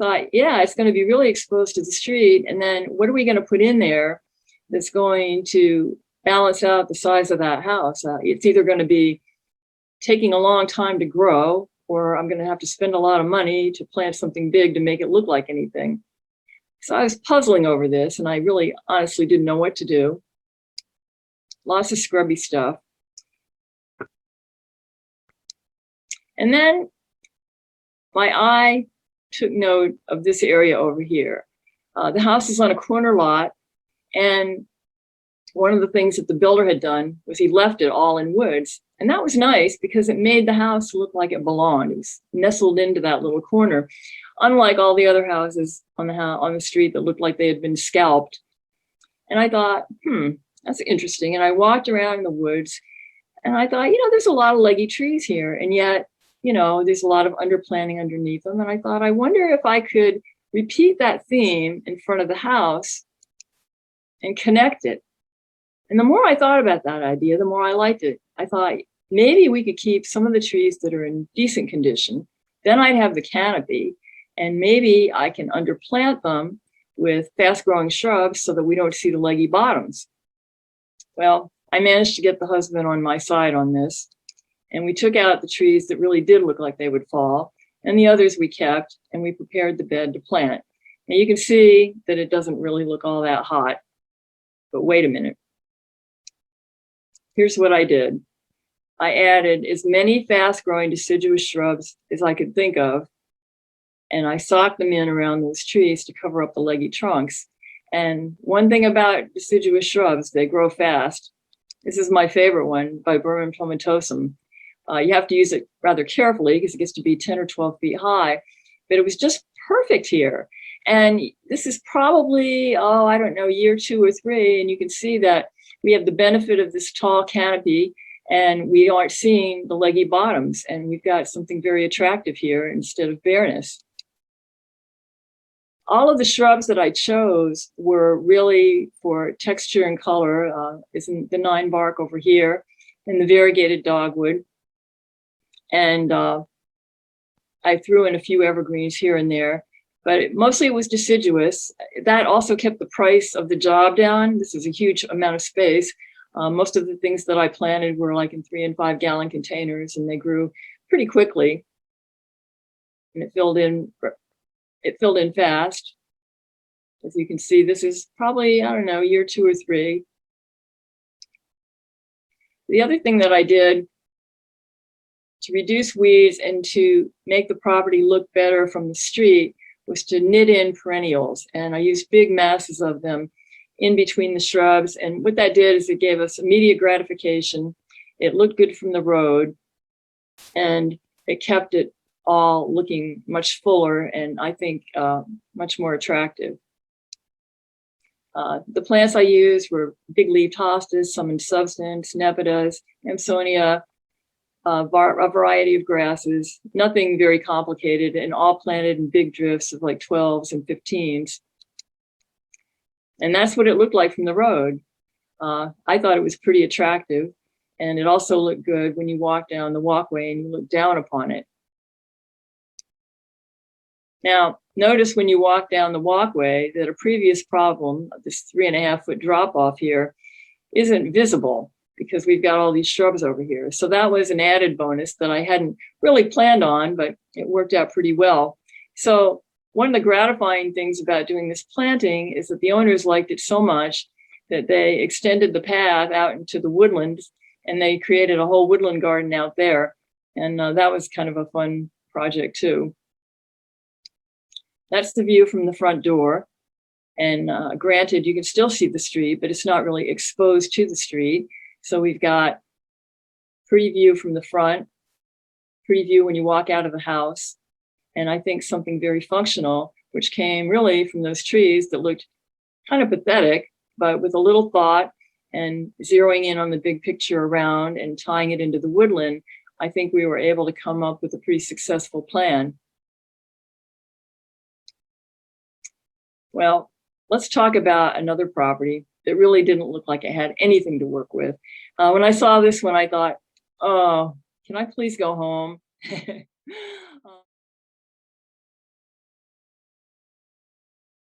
thought, yeah, it's going to be really exposed to the street. And then what are we going to put in there that's going to balance out the size of that house? It's either going to be taking a long time to grow, or I'm going to have to spend a lot of money to plant something big to make it look like anything. So I was puzzling over this, and I really honestly didn't know what to do. Lots of scrubby stuff. And then my eye took note of this area over here. The house is on a corner lot, and one of the things that the builder had done was he left it all in woods. And that was nice because it made the house look like it belonged. It was nestled into that little corner, unlike all the other houses on the street that looked like they had been scalped. And I thought, that's interesting. And I walked around in the woods, and I thought, there's a lot of leggy trees here, and yet, there's a lot of underplanting underneath them. And I thought, I wonder if I could repeat that theme in front of the house and connect it. And the more I thought about that idea, the more I liked it. I thought maybe we could keep some of the trees that are in decent condition. Then I'd have the canopy, and maybe I can underplant them with fast-growing shrubs so that we don't see the leggy bottoms. Well, I managed to get the husband on my side on this, and we took out the trees that really did look like they would fall, and the others we kept, and we prepared the bed to plant. Now you can see that it doesn't really look all that hot, but wait a minute. Here's what I did. I added as many fast-growing deciduous shrubs as I could think of, and I socked them in around those trees to cover up the leggy trunks. And one thing about deciduous shrubs, they grow fast. This is my favorite one, Viburnum tomentosum. You have to use it rather carefully because it gets to be 10 or 12 feet high, but it was just perfect here. And this is probably, I don't know, year 2 or 3, and you can see that we have the benefit of this tall canopy, and we aren't seeing the leggy bottoms, and we've got something very attractive here instead of bareness. All of the shrubs that I chose were really for texture and color. Isn't the 9 bark over here, and the variegated dogwood. And I threw in a few evergreens here and there, but mostly it was deciduous. That also kept the price of the job down. This is a huge amount of space. Most of the things that I planted were like in 3 and 5 gallon containers, and they grew pretty quickly. And it filled in fast. As you can see, this is probably, I don't know, year 2 or 3. The other thing that I did to reduce weeds and to make the property look better from the street was to knit in perennials. And I used big masses of them in between the shrubs. And what that did is it gave us immediate gratification. It looked good from the road, and it kept it all looking much fuller and I think much more attractive. The plants I used were big-leaved hostas, some in substance, nepidas, Amsonia, a variety of grasses, nothing very complicated, and all planted in big drifts of like 12s and 15s. And that's what it looked like from the road. I thought it was pretty attractive, and it also looked good when you walk down the walkway and you look down upon it. Now, notice when you walk down the walkway that a previous problem, this 3.5 foot drop off here, isn't visible because we've got all these shrubs over here. So that was an added bonus that I hadn't really planned on, but it worked out pretty well. So one of the gratifying things about doing this planting is that the owners liked it so much that they extended the path out into the woodlands, and they created a whole woodland garden out there. And that was kind of a fun project too. That's the view from the front door. And granted, you can still see the street, but it's not really exposed to the street. So we've got pretty view from the front, pretty view when you walk out of the house. And I think something very functional, which came really from those trees that looked kind of pathetic, but with a little thought and zeroing in on the big picture around and tying it into the woodland, I think we were able to come up with a pretty successful plan. Well, let's talk about another property that really didn't look like it had anything to work with. When I saw this one, I thought, oh, can I please go home?